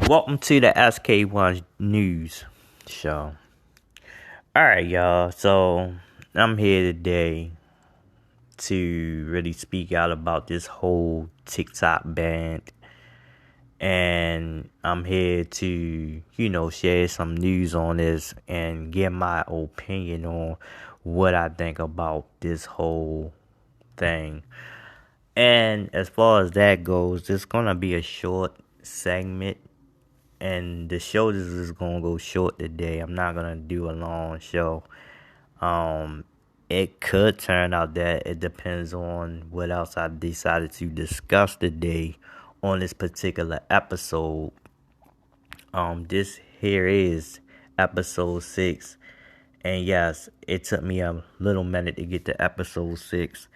Welcome to the SK1 News Show. Alright, y'all. So, I'm here today to really speak out about this whole TikTok ban. And I'm here to, share some news on this and give my opinion on what I think about this whole thing. And as far as that goes, it's going to be a short segment. And the show is gonna go short today. I'm not gonna do a long show. It could turn out that it depends on what else I decided to discuss today on this particular episode. This here is episode 6, and yes, it took me a little minute to get to episode 6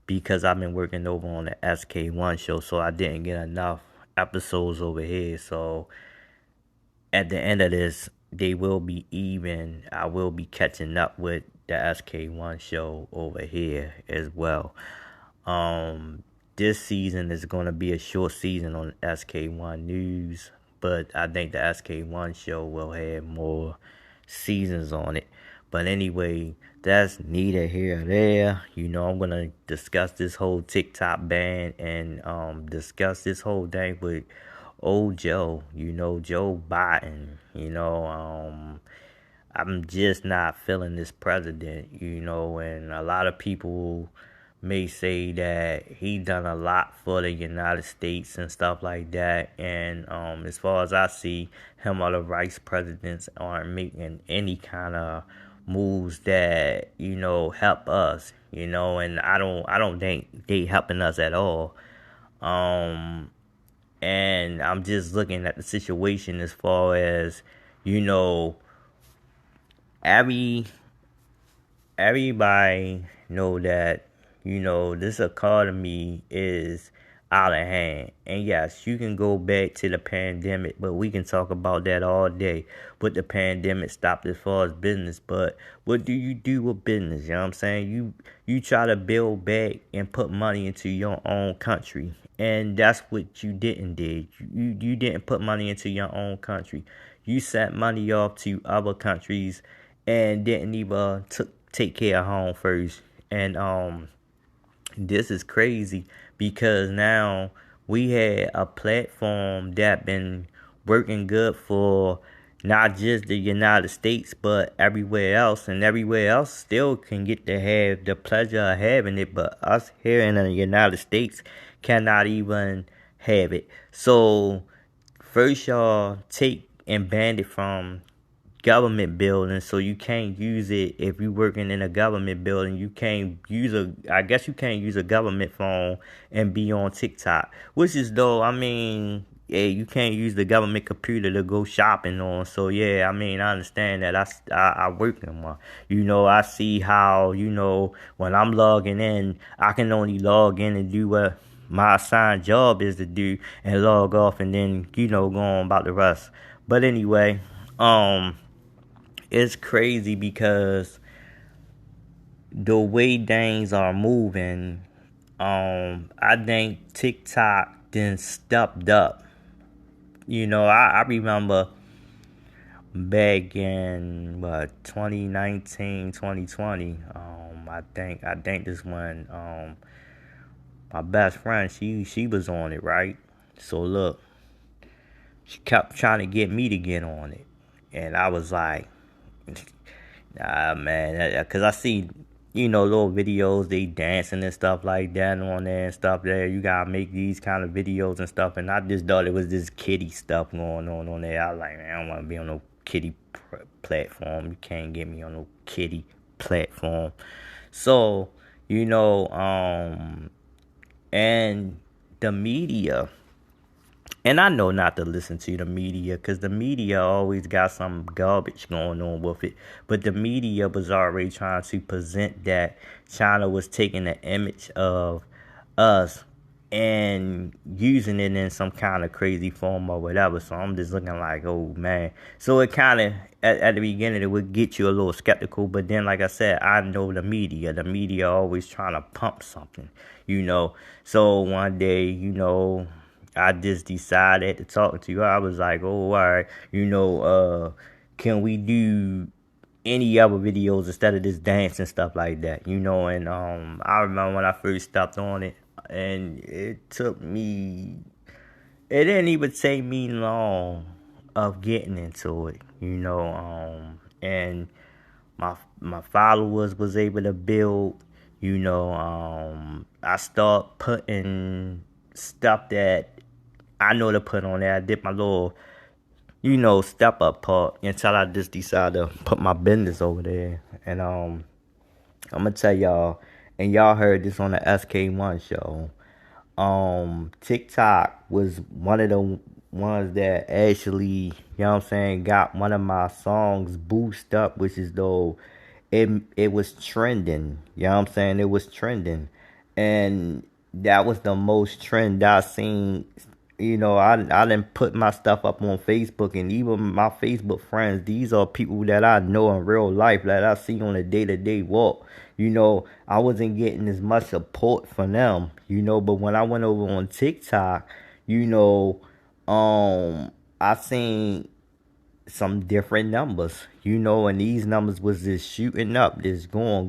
because I've been working over on the SK1 show, so I didn't get enough episodes over here. So at the end of this, they will be even. I will be catching up with the SK1 show over here as well. This season is going to be a short season on SK1 News, but I think the SK1 show will have more seasons on it. But anyway, that's neither here or there. I'm going to discuss this whole TikTok ban and discuss this whole thing with old Joe, Joe Biden. I'm just not feeling this president, and a lot of people may say that he done a lot for the United States and stuff like that. And as far as I see, him or the vice presidents aren't making any kind of moves that, help us, and I don't think they helping us at all. And I'm just looking at the situation as far as, everybody know that, this economy is out of hand. And yes, you can go back to the pandemic, but we can talk about that all day. But the pandemic stopped as far as business. But what do you do with business? You know what I'm saying? You try to build back and put money into your own country. And that's what you didn't do. You didn't put money into your own country. You sent money off to other countries and didn't even take care of home first. And this is crazy because now we had a platform that been working good for not just the United States but everywhere else, and everywhere else still can get to have the pleasure of having it, but us here in the United States cannot even have it. So first y'all take and ban it from government building, so you can't use it if you're working in a government building. You can't use I guess you can't use a government phone and be on TikTok, which is though, yeah, you can't use the government computer to go shopping on. So yeah, I understand that. I work in one. I see how, when I'm logging in, I can only log in and do what my assigned job is to do and log off and then, go on about the rest. But anyway, it's crazy because the way things are moving, I think TikTok then stepped up. I remember back in 2019, 2020. I think this when my best friend, she was on it, right? So look, she kept trying to get me to get on it, and I was like, nah, man, because I see, little videos, they dancing and stuff like that on there and stuff there. You gotta make these kind of videos and stuff, and I just thought it was this kiddie stuff going on there. I was like, man, I don't want to be on no kiddie platform. You can't get me on no kiddie platform. So, and the media. And I know not to listen to the media because the media always got some garbage going on with it. But the media was already trying to present that China was taking the image of us and using it in some kind of crazy form or whatever. So I'm just looking like, oh man. So it kind of, at the beginning, it would get you a little skeptical. But then, like I said, I know the media. The media always trying to pump something, So one day, I just decided to talk to you. I was like, oh, all right, can we do any other videos instead of this dance and stuff like that, and I remember when I first stopped on it, and it didn't even take me long of getting into it, and my followers was able to build, I start putting stuff that I know to put on there. I did my little, step up part until I just decided to put my business over there. And I'm gonna tell y'all, and y'all heard this on the SK1 show. TikTok was one of the ones that actually, got one of my songs boost up, which is though it was trending. It was trending. And that was the most trend I seen. I didn't put my stuff up on Facebook, and even my Facebook friends, these are people that I know in real life, that I see on a day-to-day walk. I wasn't getting as much support from them, but when I went over on TikTok, I seen some different numbers, and these numbers was just shooting up, just going,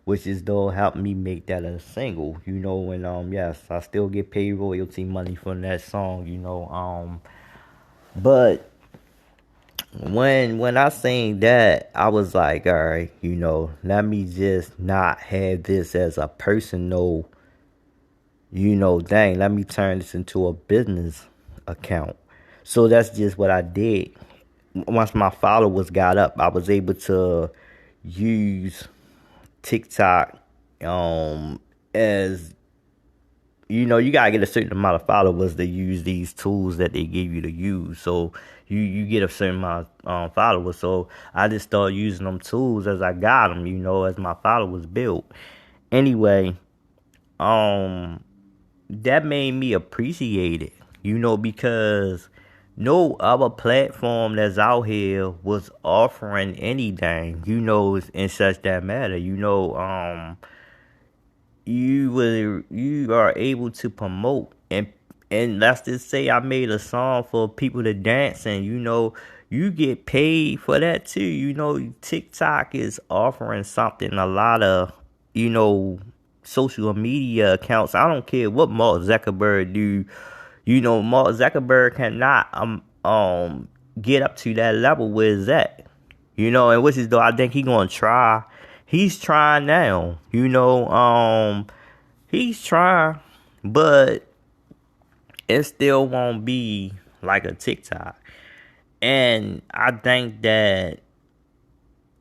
which is though helped me make that a single, and yes, I still get paid royalty money from that song, but when I seen that, I was like, all right, let me just not have this as a personal, thing. Let me turn this into a business account. So that's just what I did. Once my followers got up, I was able to use TikTok as, you gotta get a certain amount of followers to use these tools that they give you to use. So you get a certain amount of followers. So I just started using them tools as I got them, as my followers built. Anyway, that made me appreciate it, because no other platform that's out here was offering anything, in such that matter. You are able to promote, and let's just say I made a song for people to dance, and you get paid for that too. TikTok is offering something a lot of social media accounts. I don't care what Mark Zuckerberg do. Mark Zuckerberg cannot get up to that level where it's at. And which is though I think gonna try. He's trying now. He's trying, but it still won't be like a TikTok. And I think that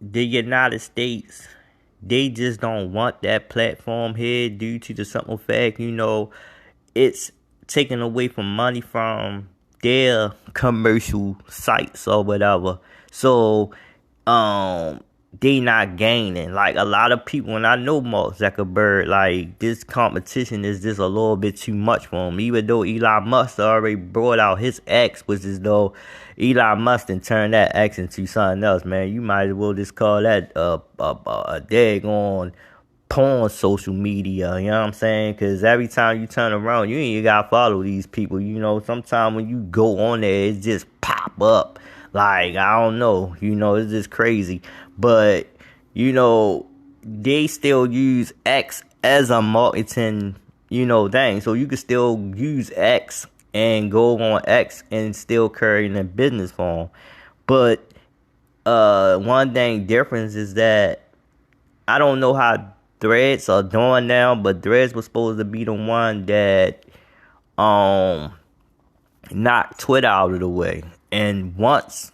the United States, they just don't want that platform here due to the simple fact, it's taken away from money from their commercial sites or whatever. So, they not gaining. Like a lot of people, and I know Mark Zuckerberg, like this competition is just a little bit too much for him. Even though Elon Musk already brought out his X, which is though Elon Musk and turned that X into something else, man. You might as well just call that a daggone porn social media, you know what I'm saying? Because every time you turn around, you ain't even gotta follow these people, Sometimes when you go on there, it just pop up. Like, I don't know, it's just crazy. But, they still use X as a marketing, thing. So you can still use X and go on X and still carry in a business form. But one thing difference is that I don't know how Threads are doing now, but Threads was supposed to be the one that knocked Twitter out of the way. And once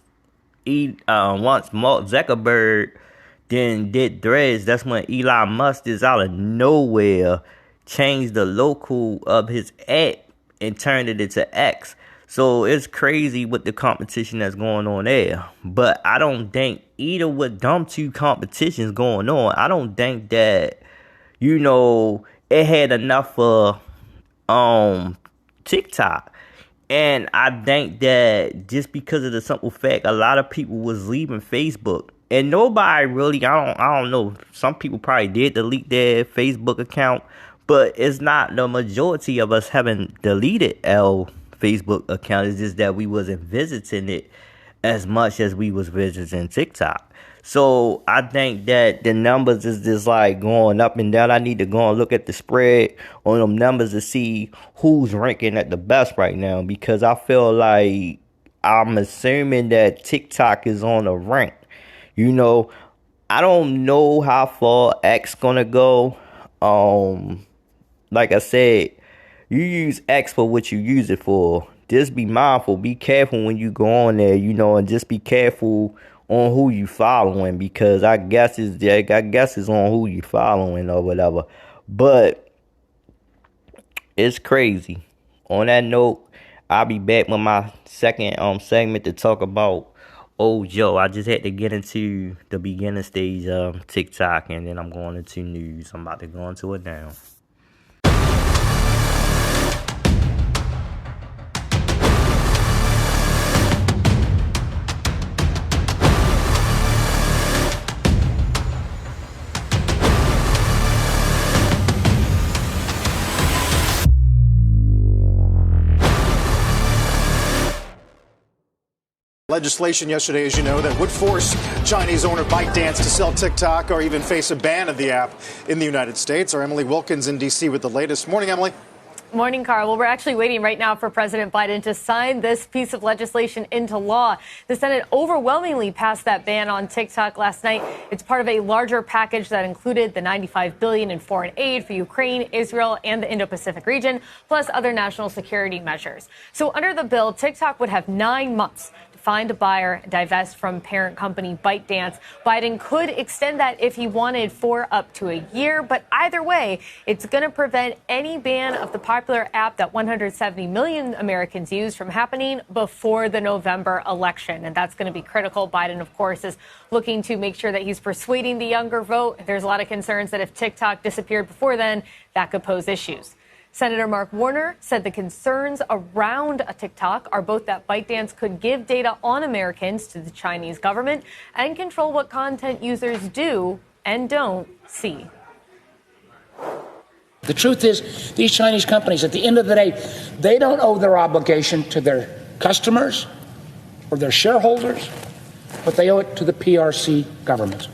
Mark Zuckerberg then did Threads, that's when Elon Musk just out of nowhere changed the local of his app and turned it into X. So it's crazy with the competition that's going on there. But I don't think either with them two competitions going on, I don't think that, it had enough for TikTok. And I think that just because of the simple fact, a lot of people was leaving Facebook. And nobody really, I don't know, some people probably did delete their Facebook account. But it's not the majority of us haven't deleted our Facebook account. It's just that we wasn't visiting it as much as we was visiting TikTok. So I think that the numbers is just like going up and down. I need to go and look at the spread on them numbers to see who's ranking at the best right now, because I feel like I'm assuming that TikTok is on a rank. You know, I don't know how far X gonna go. Like I said, you use X for what you use it for. Just be mindful, be careful when you go on there, and just be careful on who you following, because I guess it's on who you following or whatever. But it's crazy. On that note, I'll be back with my second segment to talk about old Joe. I just had to get into the beginning stage of TikTok, and then I'm going into news. I'm about to go into it now. Legislation yesterday, as you know, that would force Chinese owner ByteDance to sell TikTok or even face a ban of the app in the United States. Our Emily Wilkins in D.C. with the latest. Morning, Emily. Morning, Carl. Well, we're actually waiting right now for President Biden to sign this piece of legislation into law. The Senate overwhelmingly passed that ban on TikTok last night. It's part of a larger package that included the $95 billion in foreign aid for Ukraine, Israel, and the Indo-Pacific region, plus other national security measures. So under the bill, TikTok would have 9 months to find a buyer, divest from parent company ByteDance. Biden could extend that if he wanted for up to a year, but either way, it's going to prevent any ban of the popular app that 170 million Americans use from happening before the November election. And that's going to be critical. Biden, of course, is looking to make sure that he's persuading the younger vote. There's a lot of concerns that if TikTok disappeared before then, that could pose issues. Senator Mark Warner said the concerns around a TikTok are both that ByteDance could give data on Americans to the Chinese government and control what content users do and don't see. The truth is, these Chinese companies, at the end of the day, they don't owe their obligation to their customers or their shareholders, but they owe it to the PRC government.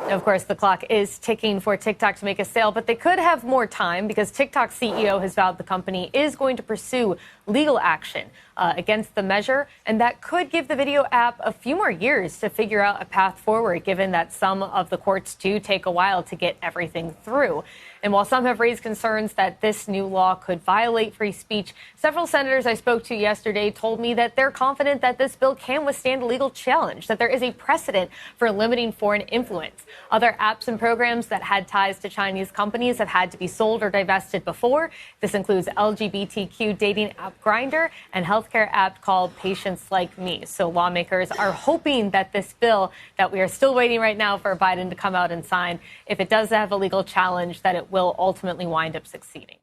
Now, of course, the clock is ticking for TikTok to make a sale, but they could have more time because TikTok's CEO has vowed the company is going to pursue legal action against the measure, and that could give the video app a few more years to figure out a path forward, given that some of the courts do take a while to get everything through. And while some have raised concerns that this new law could violate free speech, several senators I spoke to yesterday told me that they're confident that this bill can withstand a legal challenge, that there is a precedent for limiting foreign influence. Other apps and programs that had ties to Chinese companies have had to be sold or divested before. This includes LGBTQ dating app Grindr and healthcare app called Patients Like Me. So lawmakers are hoping that this bill that we are still waiting right now for Biden to come out and sign, if it does have a legal challenge, that it will ultimately wind up succeeding.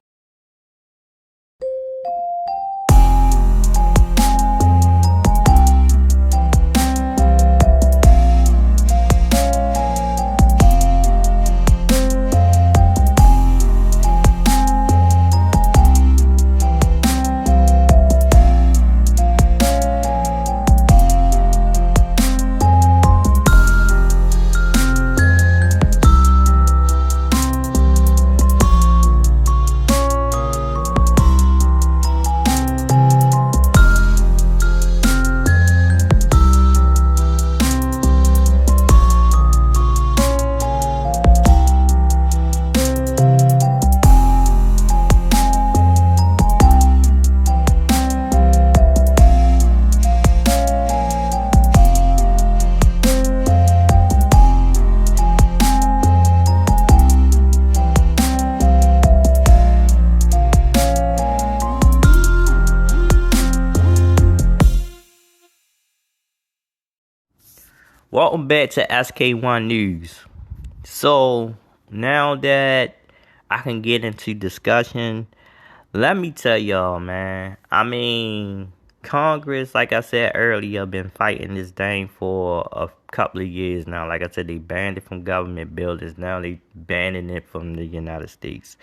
Welcome back to SK1 News. So, now that I can get into discussion, let me tell y'all, man. I mean, Congress, like I said earlier, been fighting this thing for a couple of years now. Like I said, they banned it from government buildings. Now they banning it from the United States.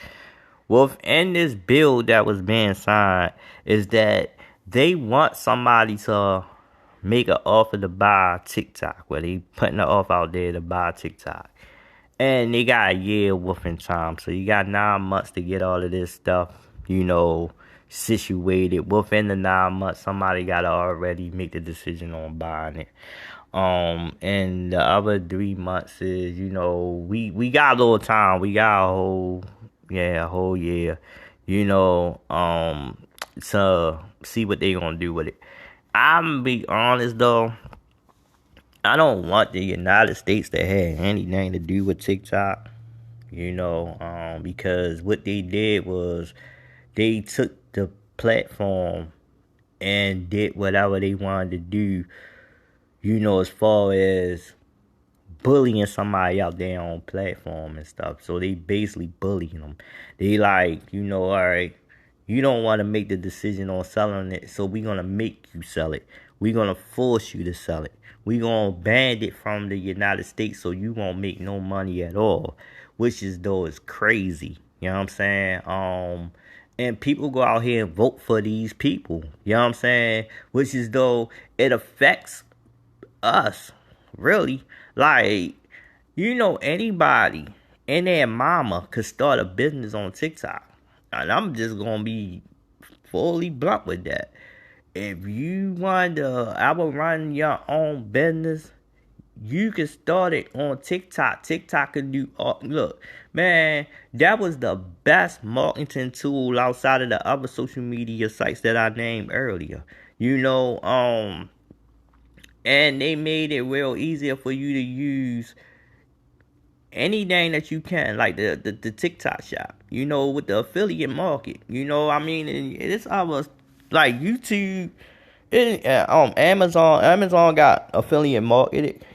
Within this bill that was being signed is that they want somebody to make an offer to buy TikTok, where they putting an offer out there to buy TikTok. And they got a year within time. So you got 9 months to get all of this stuff, situated. Within the 9 months, somebody got to already make the decision on buying it. And the other 3 months is, we got a little time. We got a whole year, to see what they gonna do with it. I'm gonna be honest though, I don't want the United States to have anything to do with TikTok, because what they did was they took the platform and did whatever they wanted to do, as far as bullying somebody out there on platform and stuff. So they basically bullying them. They like, all right, you don't want to make the decision on selling it, so we're going to make you sell it. We're going to force you to sell it. We're going to ban it from the United States so you won't make no money at all, which is crazy. You know what I'm saying? And people go out here and vote for these people. You know what I'm saying? Which is it affects us, really. Like, anybody and their mama could start a business on TikTok. And I'm just going to be fully blunt with that. If you want to ever run your own business, you can start it on TikTok. TikTok can do... look, man, that was the best marketing tool outside of the other social media sites that I named earlier. And they made it real easier for you to use anything that you can, like the TikTok shop, with the affiliate market. It's almost like YouTube, Amazon got affiliate marketed,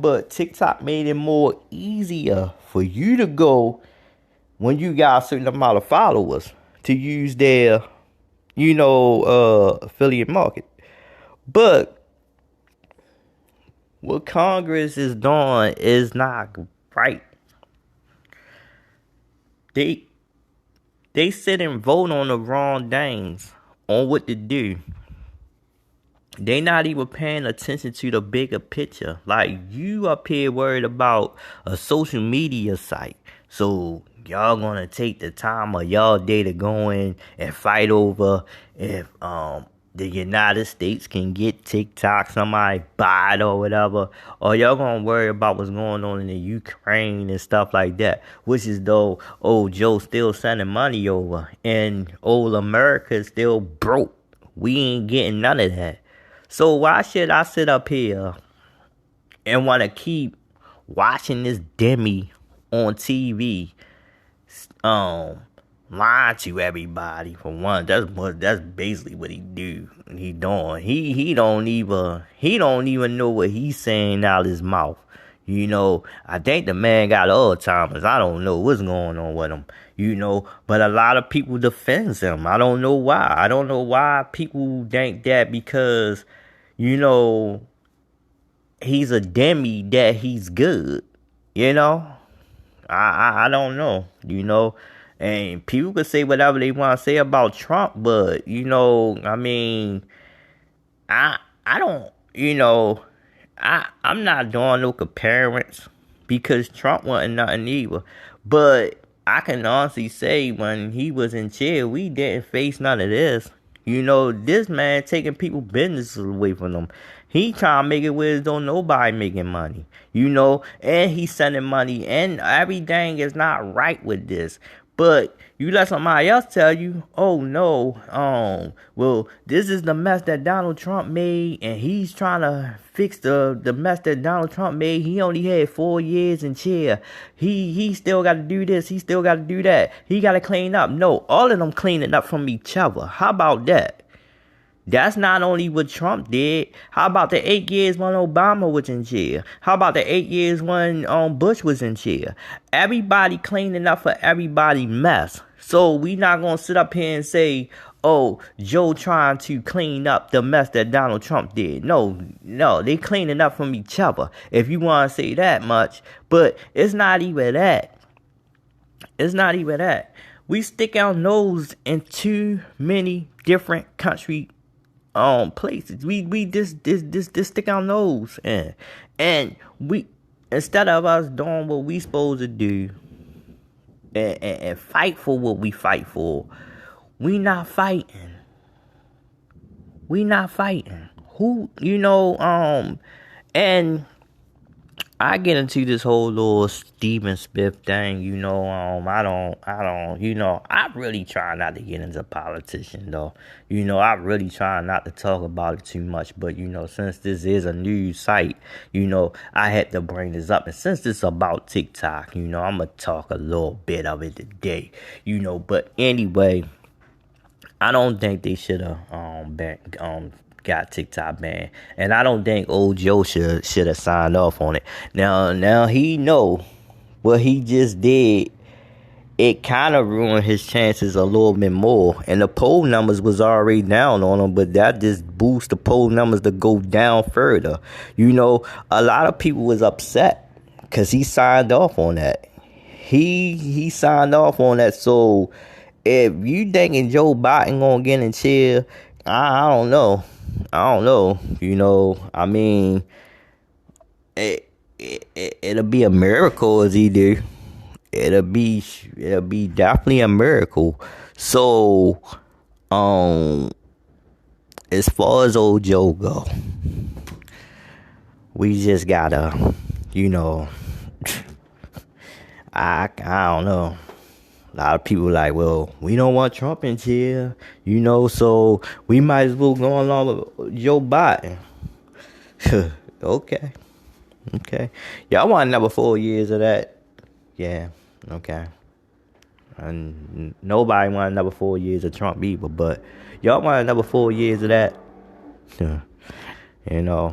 but TikTok made it more easier for you to go when you got a certain amount of followers to use their, affiliate market. But what Congress is doing is not right. They sit and vote on the wrong things, on what to do. They not even paying attention to the bigger picture. Like, you up here worried about a social media site. So y'all gonna take the time of y'all day to go in and fight over if the United States can get TikTok, somebody buy it or whatever, or y'all gonna worry about what's going on in the Ukraine and stuff like that, which is old Joe still sending money over, and old America still broke. We ain't getting none of that. So why should I sit up here and want to keep watching this demi on TV, lying to everybody? For one, that's basically what he doing. He don't even know what he's saying out his mouth. I think the man got Alzheimer's. I don't know what's going on with him. But a lot of people defend him. I don't know why. I don't know why people think that because, he's a demi that he's good. I don't know. And people could say whatever they want to say about Trump, but, I don't, I'm not doing no comparisons because Trump wasn't nothing either. But I can honestly say when he was in chair, we didn't face none of this. This man taking people's businesses away from them. He trying to make it where don't nobody making money. And he's sending money, and everything is not right with this. But you let somebody else tell you, oh no, well, this is the mess that Donald Trump made, and he's trying to fix the mess that Donald Trump made. He only had 4 years in chair. He still got to do this. He still got to do that. He got to clean up. No, all of them cleaning up from each other. How about that? That's not only what Trump did. How about the 8 years when Obama was in jail? How about the 8 years when Bush was in jail? Everybody cleaning up for everybody mess. So we not gonna sit up here and say, oh, Joe trying to clean up the mess that Donald Trump did. No, they cleaning up from each other, if you want to say that much. But it's not even that. It's not even that. We stick our nose in too many different country places. We just stick our nose in. And we, instead of us doing what we supposed to do and fight for what we fight for, we not fighting. Who, and I get into this whole little Stephen Smith thing, I really try not to get into politician though. I really try not to talk about it too much, but since this is a news site, I had to bring this up. And since it's about TikTok, I'm gonna talk a little bit of it today, but anyway, I don't think they should have got TikTok banned, and I don't think old Joe should have signed off on it. Now he know what he just did. It kind of ruined his chances a little bit more, and the poll numbers was already down on him, but that just boosts the poll numbers to go down further. A lot of people was upset because he signed off on that. He signed off on that. So if you thinking Joe Biden gonna get in chair, I don't know. I mean, it'll be a miracle as he do. It'll be definitely a miracle. So, as far as old Joe go, we just gotta, I don't know. A lot of people like, well, we don't want Trump in chair, so we might as well go along with Joe Biden. Okay. Y'all want another 4 years of that? Yeah, okay. And nobody want another 4 years of Trump either, but y'all want another 4 years of that? And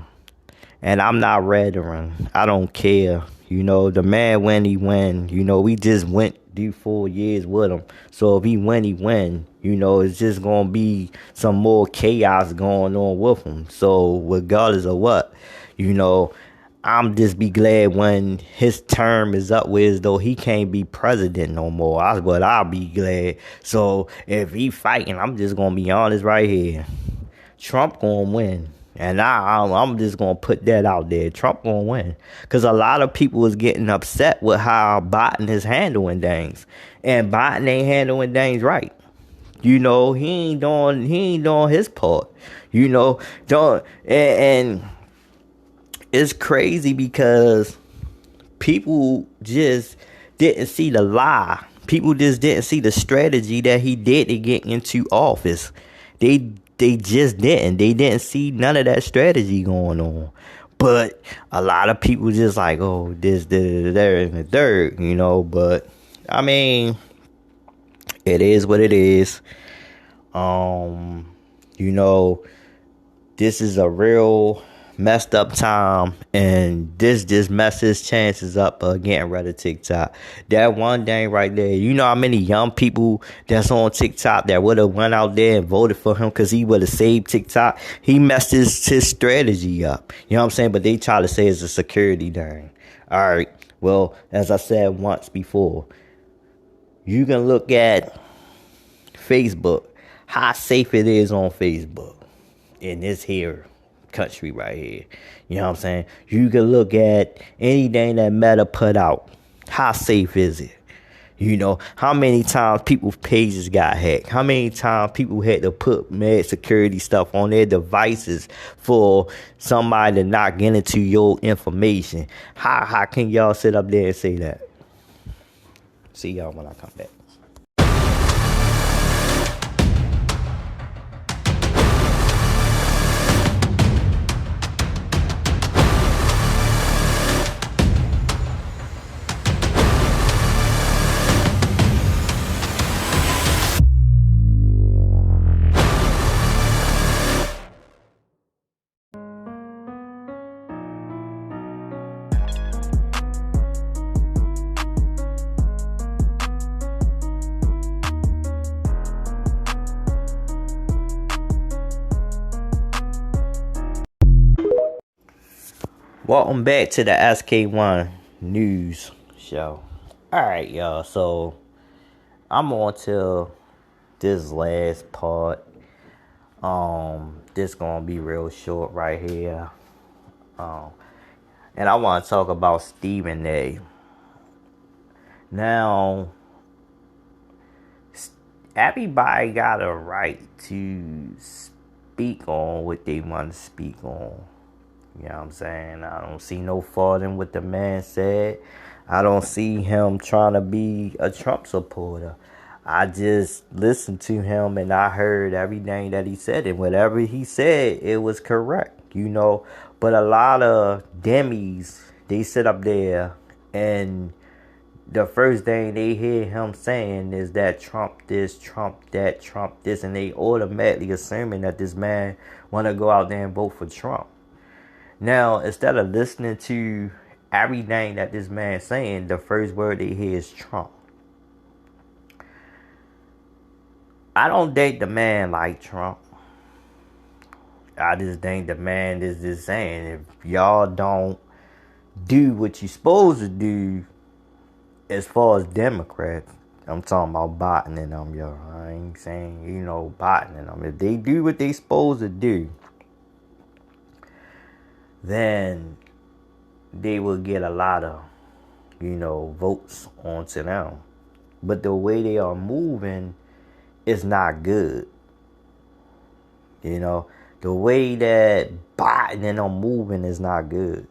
I'm not redering. I don't care. The man when he win, we just went through 4 years with him. So if he win, it's just gonna be some more chaos going on with him. So regardless of what, I'm just be glad when his term is up with, though he can't be president no more. But I'll be glad. So if he fighting, I'm just gonna be honest right here. Trump gonna win. And I'm just going to put that out there. Trump going to win. Because a lot of people is getting upset with how Biden is handling things. And Biden ain't handling things right. He ain't doing his part. And it's crazy because people just didn't see the lie. People just didn't see the strategy that he did to get into office. They just didn't. They didn't see none of that strategy going on. But a lot of people just like, oh, this, there, and the third, But, I mean, it is what it is. This is a real messed up time, and this just messed his chances up of getting rid of TikTok. That one thing right there, how many young people that's on TikTok that would have went out there and voted for him because he would have saved TikTok. He messed his strategy up. You know what I'm saying? But they try to say it's a security thing. All right. Well, as I said once before, you can look at Facebook, how safe it is on Facebook in this here country right here. You know what I'm saying? You can look at anything that Meta put out. How safe is it? How many times people's pages got hacked? How many times people had to put mad security stuff on their devices for somebody to not get into your information? How can y'all sit up there and say that? See y'all when I come back. Welcome back to the SK1 News Show. Alright, y'all. So, I'm on to this last part. This gonna be real short right here. And I want to talk about Stephen A. Now, everybody got a right to speak on what they want to speak on. You know what I'm saying? I don't see no fault in what the man said. I don't see him trying to be a Trump supporter. I just listened to him and I heard everything that he said. And whatever he said, it was correct, you know. But a lot of dummies, they sit up there and the first thing they hear him saying is that Trump this, Trump that, Trump this. And they automatically assuming that this man want to go out there and vote for Trump. Now, instead of listening to everything that this man's saying, the first word they hear is Trump. I don't think the man like Trump. I just think the man is just saying, if y'all don't do what you're supposed to do as far as Democrats, I'm talking about Biden and them, y'all. I ain't saying, Biden and them. If they do what they supposed to do, then they will get a lot of, votes onto them. But the way they are moving is not good. The way that Biden and them moving is not good.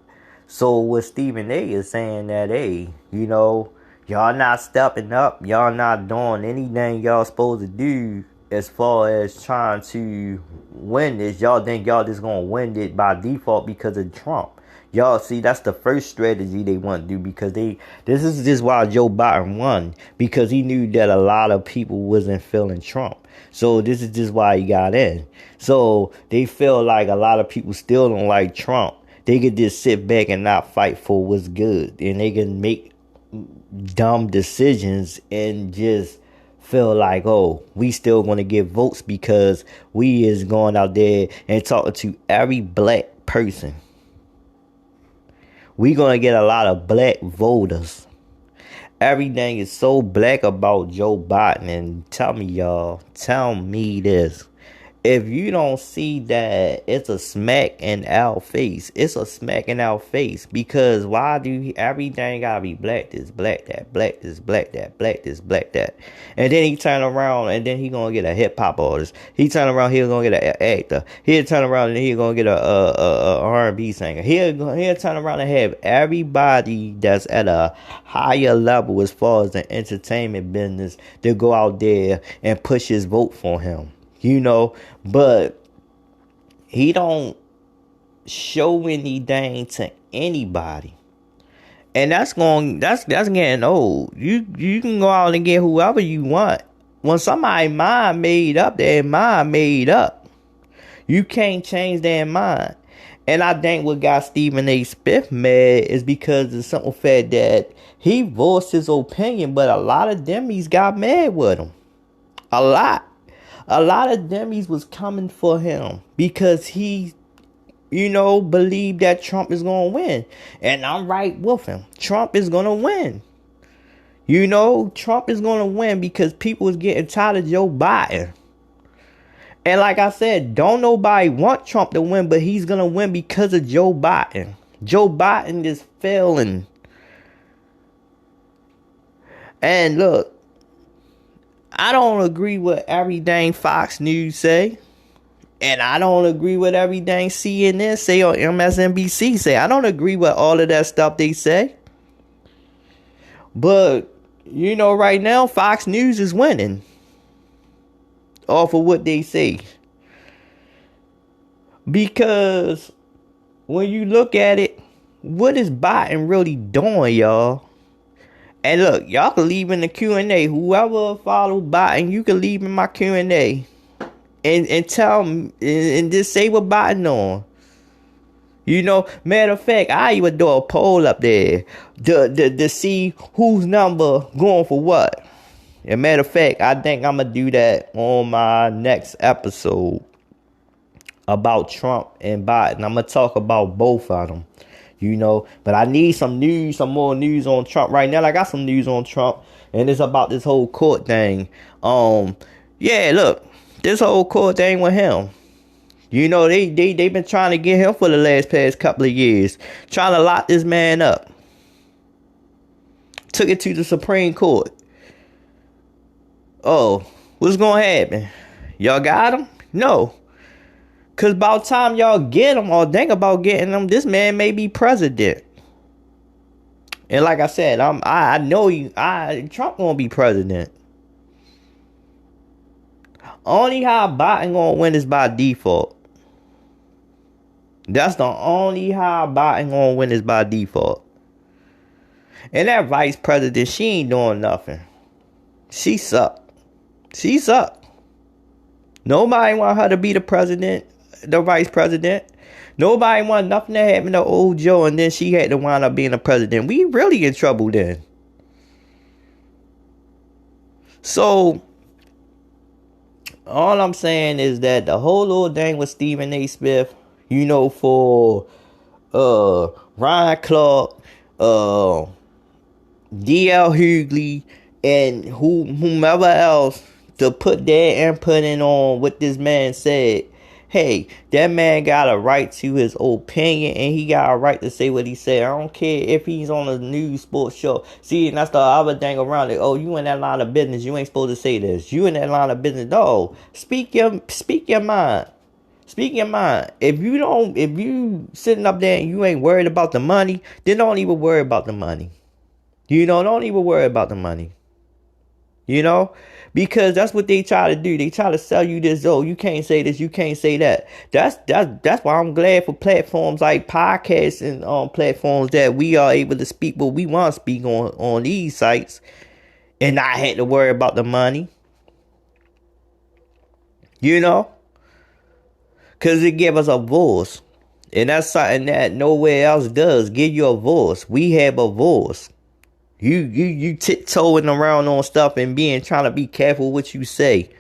So what Stephen A is saying that, hey, y'all not stepping up. Y'all not doing anything y'all supposed to do as far as trying to win this. Y'all think y'all just gonna win it by default because of Trump. Y'all see, that's the first strategy they want to do, because this is just why Joe Biden won, because he knew that a lot of people wasn't feeling Trump. So this is just why he got in. So they feel like a lot of people still don't like Trump. They could just sit back and not fight for what's good, and they can make dumb decisions and just feel like, oh, we still going to get votes because we is going out there and talking to every black person. We going to get a lot of black voters. Everything is so black about Joe Biden. And tell me this. If you don't see that it's a smack in our face, it's a smack in our face. Because why do everything gotta be black this, black that, black this, black that, black this, black that? And then he turn around and then he gonna get a hip hop artist. He turn around, he'll gonna get an actor. He'll turn around and he'll gonna get a R&B singer. He'll turn around and have everybody that's at a higher level as far as the entertainment business to go out there and push his vote for him. But he don't show anything to anybody. And that's getting old. You can go out and get whoever you want. When somebody's mind made up, their mind made up. You can't change their mind. And I think what got Stephen A. Smith mad is because of the simple fact that he voiced his opinion, but a lot of dummies got mad with him. A lot of dummies was coming for him because he, believed that Trump is going to win. And I'm right with him. Trump is going to win. Trump is going to win because people is getting tired of Joe Biden. And like I said, don't nobody want Trump to win, but he's going to win because of Joe Biden. Joe Biden is failing. And look, I don't agree with everything Fox News say. And I don't agree with everything CNN say or MSNBC say. I don't agree with all of that stuff they say. But, right now, Fox News is winning off of what they say. Because when you look at it, what is Biden really doing, y'all? And look, y'all can leave in the Q&A. Whoever follow Biden, you can leave in my Q&A. And tell me, and just say what Biden on. Matter of fact, I even do a poll up there to see whose number going for what. And matter of fact, I think I'm going to do that on my next episode about Trump and Biden. I'm going to talk about both of them. But I need some more news on Trump right now. I got some news on Trump, and it's about this whole court thing. Yeah, look, this whole court thing with him. They've been trying to get him for the past couple of years, trying to lock this man up. Took it to the Supreme Court. Oh, what's gonna happen? Y'all got him? No. Cause by the time y'all get him or think about getting him, this man may be president. And like I said, I know Trump gonna be president. Only how Biden gonna win is by default. That's the only how Biden gonna win is by default. And that vice president, she ain't doing nothing. She suck. Nobody want her to be the president, the vice president. Nobody want nothing to happen to old Joe, and then she had to wind up being the president. We really in trouble then. So, all I'm saying is that the whole little thing with Stephen A. Smith, for Ryan Clark, D.L. Hughley, and whomever else to put their input in on what this man said. Hey, that man got a right to his opinion, and he got a right to say what he said. I don't care if he's on a news sports show. See, and that's the other thing around it. Oh, you in that line of business, you ain't supposed to say this. You in that line of business. No, speak your mind. Speak your mind. If you sitting up there and you ain't worried about the money, then don't even worry about the money. Don't even worry about the money. Because that's what they try to do. They try to sell you this, oh, you can't say this, you can't say that. That's why I'm glad for platforms like podcasts and platforms that we are able to speak what we want to speak on these sites and not have to worry about the money. Because it gives us a voice. And that's something that nowhere else does. Give you a voice. We have a voice. You tiptoeing around on stuff and trying to be careful what you say.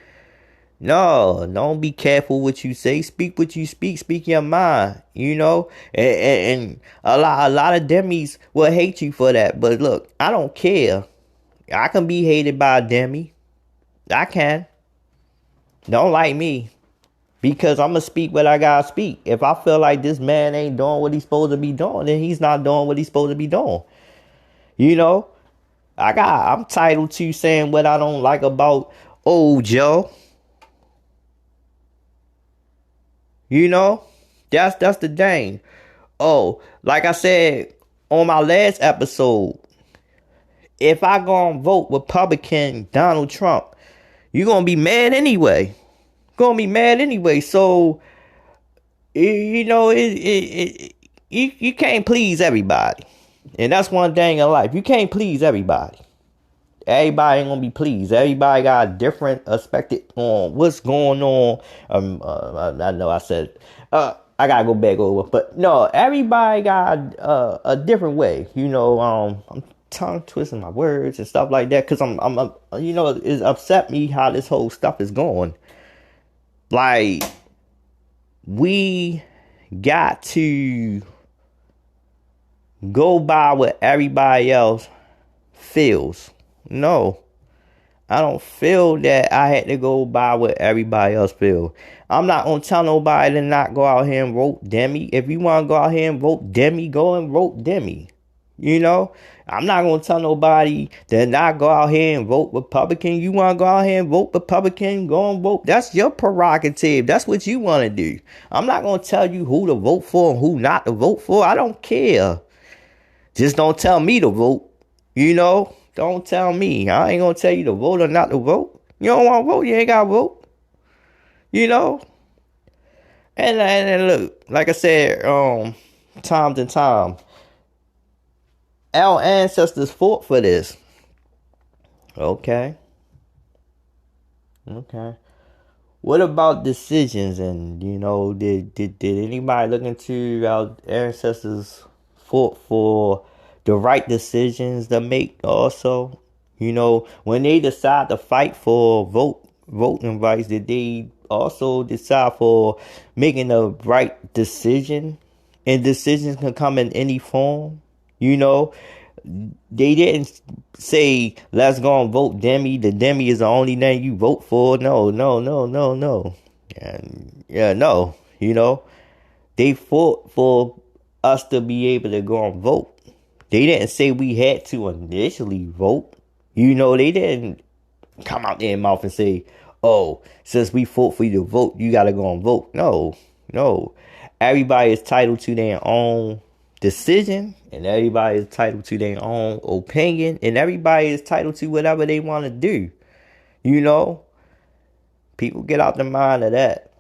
No, don't be careful what you say. Speak what you speak. Speak your mind. And a lot of demis will hate you for that. But look, I don't care. I can be hated by a demi. I can. Don't like me. Because I'm going to speak what I got to speak. If I feel like this man ain't doing what he's supposed to be doing, then he's not doing what he's supposed to be doing. I'm entitled to saying what I don't like about old Joe. That's the thing. Oh, like I said on my last episode, if I go and vote Republican Donald Trump, you're going to be mad anyway. So, you can't please everybody. And that's one thing in life. You can't please everybody. Everybody ain't gonna be pleased. Everybody got a different perspective on what's going on. I know I said, I gotta go back over. But no, everybody got a different way. I'm tongue twisting my words and stuff like that. Cause I'm it upset me how this whole stuff is going. Like, we got to go by what everybody else feels. No, I don't feel that I had to go by what everybody else feels. I'm not going to tell nobody to not go out here and vote Demi. If you want to go out here and vote Demi, go and vote Demi. I'm not going to tell nobody to not go out here and vote Republican. You want to go out here and vote Republican, go and vote. That's your prerogative. That's what you want to do. I'm not going to tell you who to vote for and who not to vote for. I don't care. Just don't tell me to vote. Don't tell me. I ain't going to tell you to vote or not to vote. You don't want to vote, you ain't got to vote. And look, like I said, time to time, our ancestors fought for this. Okay. What about decisions? And did anybody look into our ancestors fought for the right decisions to make? Also, when they decide to fight for voting rights, did they also decide for making the right decision and decisions can come in any form. You know, they didn't say, let's go and vote Demi. The Demi is the only name you vote for. No. No. You know, they fought for us to be able to go and vote. They didn't say we had to initially vote. You know, they didn't come out their mouth and say, oh, since we fought for you to vote, you got to go and vote. No. Everybody is entitled to their own decision, and everybody is entitled to their own opinion, and everybody is entitled to whatever they want to do. You know, people get out the mind of that.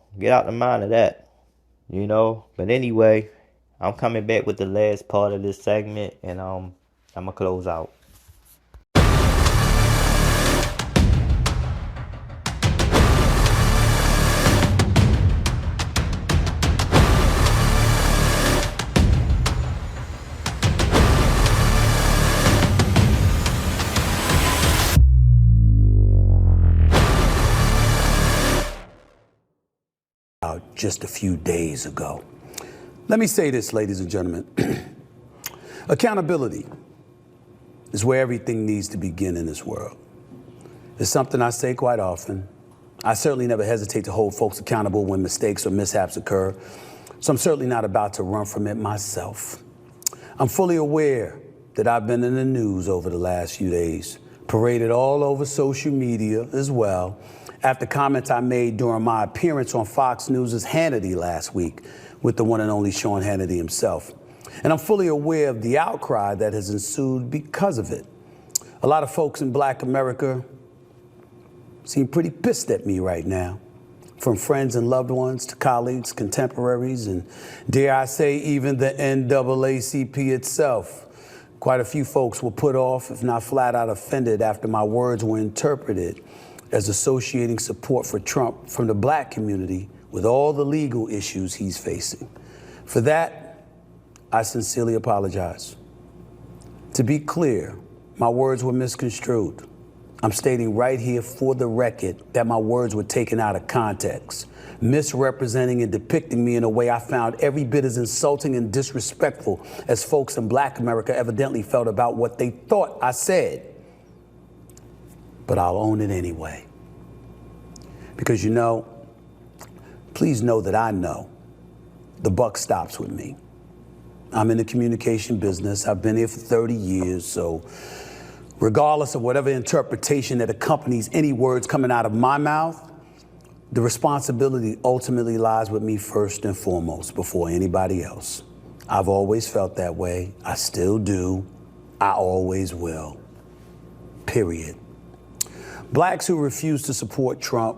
You know, but anyway, I'm coming back with the last part of this segment, and I'm gonna close out. Just a few days ago. Let me say this, ladies and gentlemen. Accountability is where everything needs to begin in this world. It's something I say quite often. I certainly never hesitate to hold folks accountable when mistakes or mishaps occur, so I'm certainly not about to run from it myself. I'm fully aware that I've been in the news over the last few days, paraded all over social media as well, after comments I made during my appearance on Fox News' Hannity last week with the one and only Sean Hannity himself. And I'm fully aware of the outcry that has ensued because of it. A lot of folks in Black America seem pretty pissed at me right now, from friends and loved ones to colleagues, contemporaries, and dare I say even the NAACP itself. Quite a few folks were put off, if not flat out offended, after my words were interpreted as associating support for Trump from the Black community with all the legal issues he's facing. For that, I sincerely apologize. To be clear, my words were misconstrued. I'm stating right here for the record that my words were taken out of context, misrepresenting and depicting me in a way I found every bit as insulting and disrespectful as folks in Black America evidently felt about what they thought I said. But I'll own it anyway. Because please know that I know the buck stops with me. I'm in the communication business. I've been here for 30 years, so regardless of whatever interpretation that accompanies any words coming out of my mouth, the responsibility ultimately lies with me first and foremost before anybody else. I've always felt that way. I still do. I always will. Period. Blacks who refuse to support Trump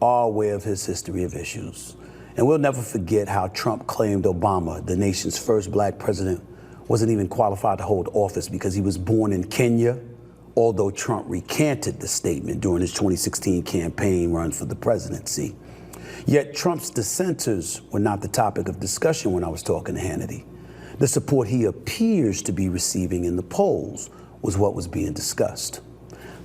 are aware of his history of issues. And we'll never forget how Trump claimed Obama, the nation's first Black president, wasn't even qualified to hold office because he was born in Kenya, although Trump recanted the statement during his 2016 campaign run for the presidency. Yet Trump's dissenters were not the topic of discussion when I was talking to Hannity. The support he appears to be receiving in the polls was what was being discussed.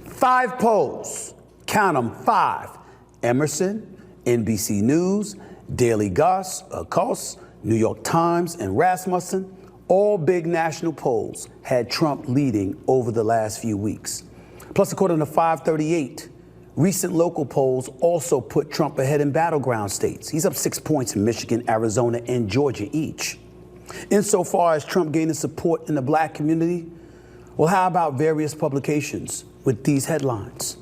5 polls, count them, 5. Emerson, NBC News, Daily Kos, New York Times, and Rasmussen, all big national polls had Trump leading over the last few weeks. Plus, according to 538, recent local polls also put Trump ahead in battleground states. He's up 6 points in Michigan, Arizona, and Georgia each. Insofar as Trump gaining support in the Black community, well, how about various publications with these headlines?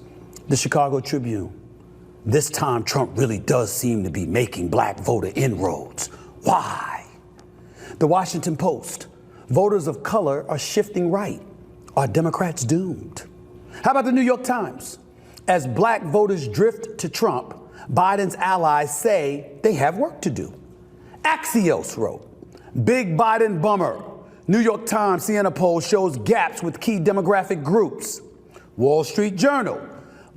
The Chicago Tribune. This time, Trump really does seem to be making Black voter inroads. Why? The Washington Post. Voters of color are shifting right. Are Democrats doomed? How about the New York Times? As Black voters drift to Trump, Biden's allies say they have work to do. Axios wrote, Big Biden bummer. New York Times Siena poll shows gaps with key demographic groups. Wall Street Journal.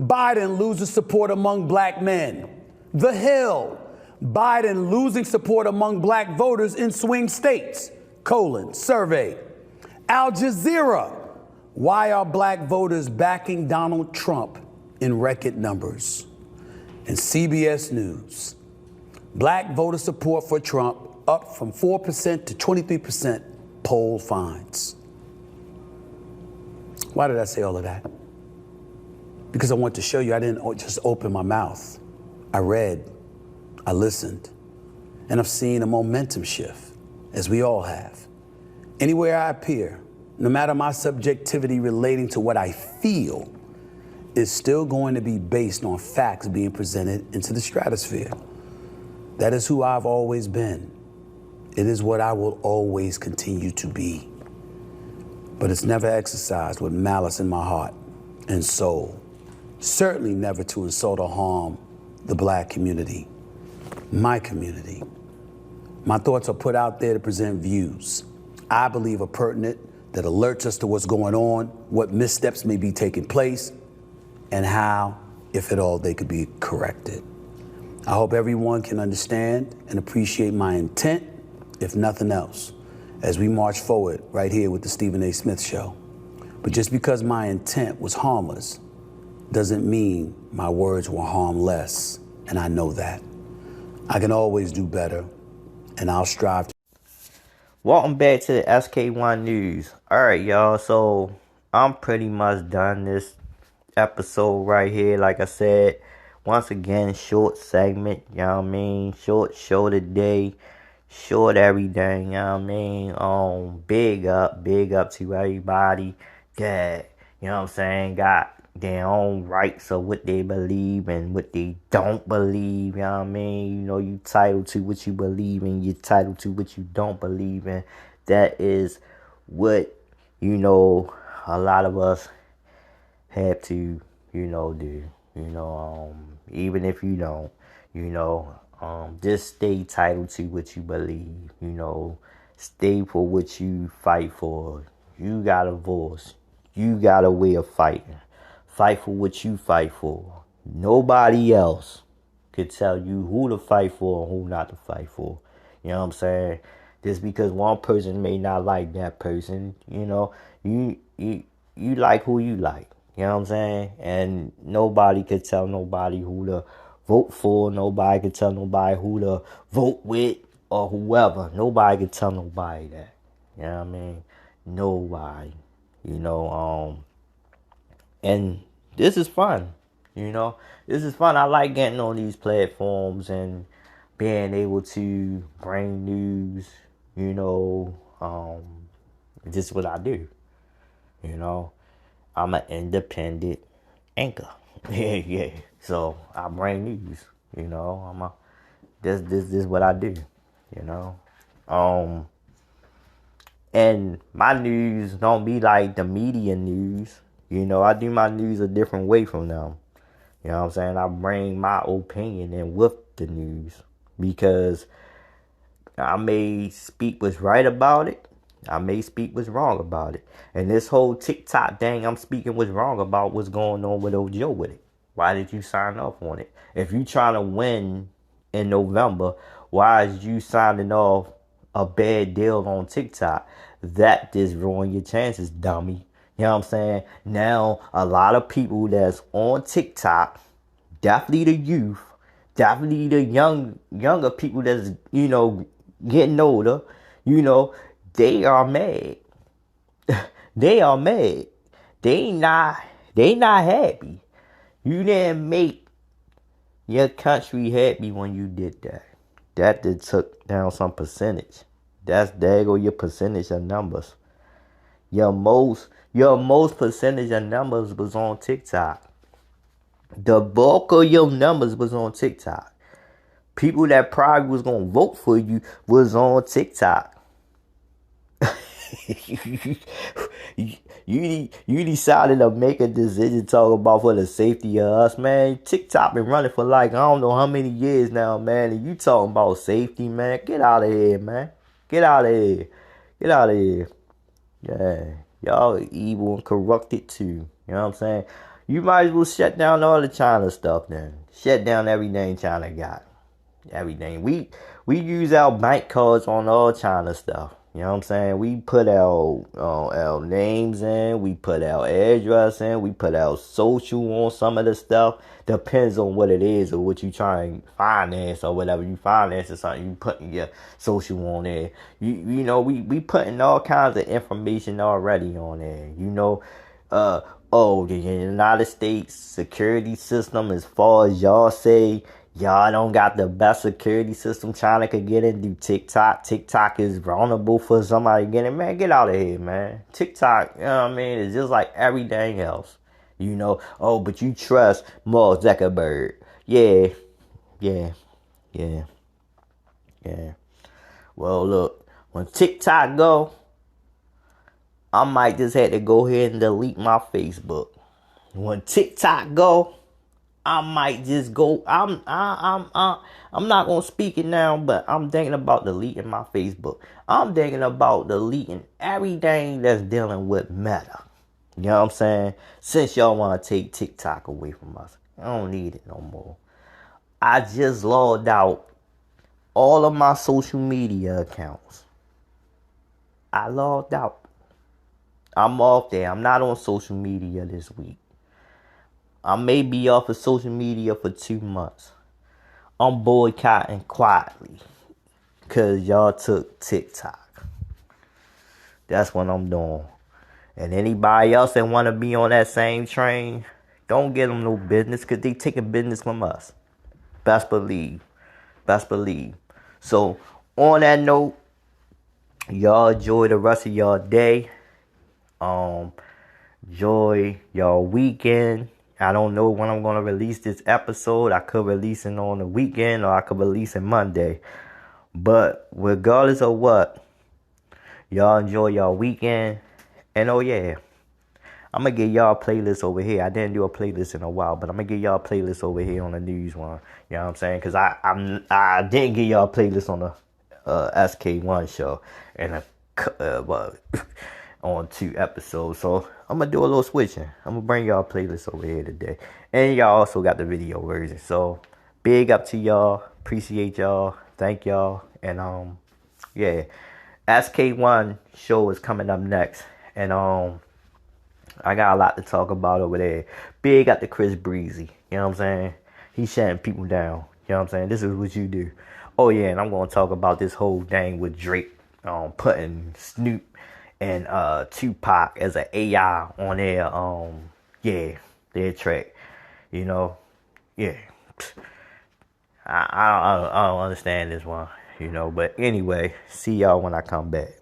Biden loses support among Black men. The Hill. Biden losing support among Black voters in swing states. Survey. Al Jazeera. Why are Black voters backing Donald Trump in record numbers? And CBS News. Black voter support for Trump up from 4% to 23% poll finds. Why did I say all of that? Because I want to show you I didn't just open my mouth. I read, I listened, and I've seen a momentum shift, as we all have. Anywhere I appear, no matter my subjectivity relating to what I feel, is still going to be based on facts being presented into the stratosphere. That is who I've always been. It is what I will always continue to be. But it's never exercised with malice in my heart and soul. Certainly never to insult or harm the Black community, my community. My thoughts are put out there to present views I believe are pertinent, that alerts us to what's going on, what missteps may be taking place, and how, if at all, they could be corrected. I hope everyone can understand and appreciate my intent, if nothing else, as we march forward right here with the Stephen A. Smith Show. But just because my intent was harmless doesn't mean my words were harmless, and I know that. I can always do better, and I'll strive to. Welcome back to the SK1 News. Alright, y'all, so I'm pretty much done this episode right here. Like I said, once again, short segment, you know what I mean? Short show today, short everything, you know what I mean? Big up to everybody that, you know what I'm saying, got their own rights of what they believe and what they don't believe, you know what I mean? You know, you entitled to what you believe and you're entitled to what you don't believe in. That is what, you know, a lot of us have to, you know, do. You know, even if you don't, you know, just stay entitled to what you believe, you know, stay for what you fight for. You got a voice. You got a way of fighting. Fight for what you fight for. Nobody else could tell you who to fight for and who not to fight for. You know what I'm saying? Just because one person may not like that person, you know, you like who you like. You know what I'm saying? And nobody could tell nobody who to vote for. Nobody could tell nobody who to vote with or whoever. Nobody could tell nobody that. You know what I mean? Nobody. You know, and this is fun. You know, this is fun. I like getting on these platforms and being able to bring news. You know, this is what I do. You know, I'm an independent anchor. Yeah. So I bring news. You know, this is what I do. You know, and my news don't be like the media news. You know, I do my news a different way from them. You know what I'm saying? I bring my opinion in with the news because I may speak what's right about it. I may speak what's wrong about it. And this whole TikTok thing, I'm speaking what's wrong about what's going on with Ojo with it. Why did you sign off on it? If you trying to win in November, why is you signing off a bad deal on TikTok? That just ruin your chances, dummy. You know what I'm saying? Now, a lot of people that's on TikTok, definitely the youth, definitely the younger people that's, you know, getting older, you know, they are mad. They are mad. They not happy. You didn't make your country happy when you did that. That did took down some percentage. There go your percentage of numbers. Your most percentage of numbers was on TikTok. The bulk of your numbers was on TikTok. People that probably was gonna vote for you was on TikTok. you decided to make a decision talking about for the safety of us, man. TikTok been running for like I don't know how many years now, man. And you talking about safety, man. Get out of here, man. Get out of here. Get out of here. Yeah. Y'all are evil and corrupted too. You know what I'm saying? You might as well shut down all the China stuff then. Shut down everything China got. Everything. We use our bank cards on all China stuff. You know what I'm saying? We put our names in, we put our address in, we put our social on some of the stuff. Depends on what it is or what you trying to finance or whatever. You finance or something, you putting your social on there. You know, we putting all kinds of information already on there. You know, the United States security system, as far as y'all say, y'all don't got the best security system. China could get into TikTok. TikTok is vulnerable for somebody getting. Man, get out of here, man. TikTok, you know what I mean, it's just like everything else. You know, but you trust Mark Zuckerberg. Yeah. Well, look, when TikTok go, I might just have to go ahead and delete my Facebook. When TikTok go, I might just go. I'm not gonna speak it now, but I'm thinking about deleting my Facebook. I'm thinking about deleting everything that's dealing with Meta. You know what I'm saying? Since y'all want to take TikTok away from us, I don't need it no more. I just logged out all of my social media accounts. I logged out. I'm off there. I'm not on social media this week. I may be off of social media for 2 months. I'm boycotting quietly because y'all took TikTok. That's what I'm doing. And anybody else that want to be on that same train, don't get them no business because they taking business from us. Best believe. So, on that note, y'all enjoy the rest of y'all day. Enjoy y'all weekend. I don't know when I'm going to release this episode. I could release it on the weekend or I could release it Monday. But regardless of what, y'all enjoy y'all weekend. And oh yeah, I'm going to get y'all a playlist over here. I didn't do a playlist in a while, but I'm going to get y'all a playlist over here on the news one. You know what I'm saying? Because I didn't get y'all a playlist on the SK1 show. And on 2 episodes. So I'm going to do a little switching. I'm going to bring y'all a playlist over here today. And y'all also got the video version. So big up to y'all. Appreciate y'all. Thank y'all. And yeah. SK1 show is coming up next. And I got a lot to talk about over there. Big up to Chris Breezy. You know what I'm saying? He's shutting people down. You know what I'm saying? This is what you do. Oh yeah, and I'm going to talk about this whole thing with Drake putting Snoop and Tupac as an AI on their track. You know, yeah. I don't understand this one, you know. But anyway, see y'all when I come back.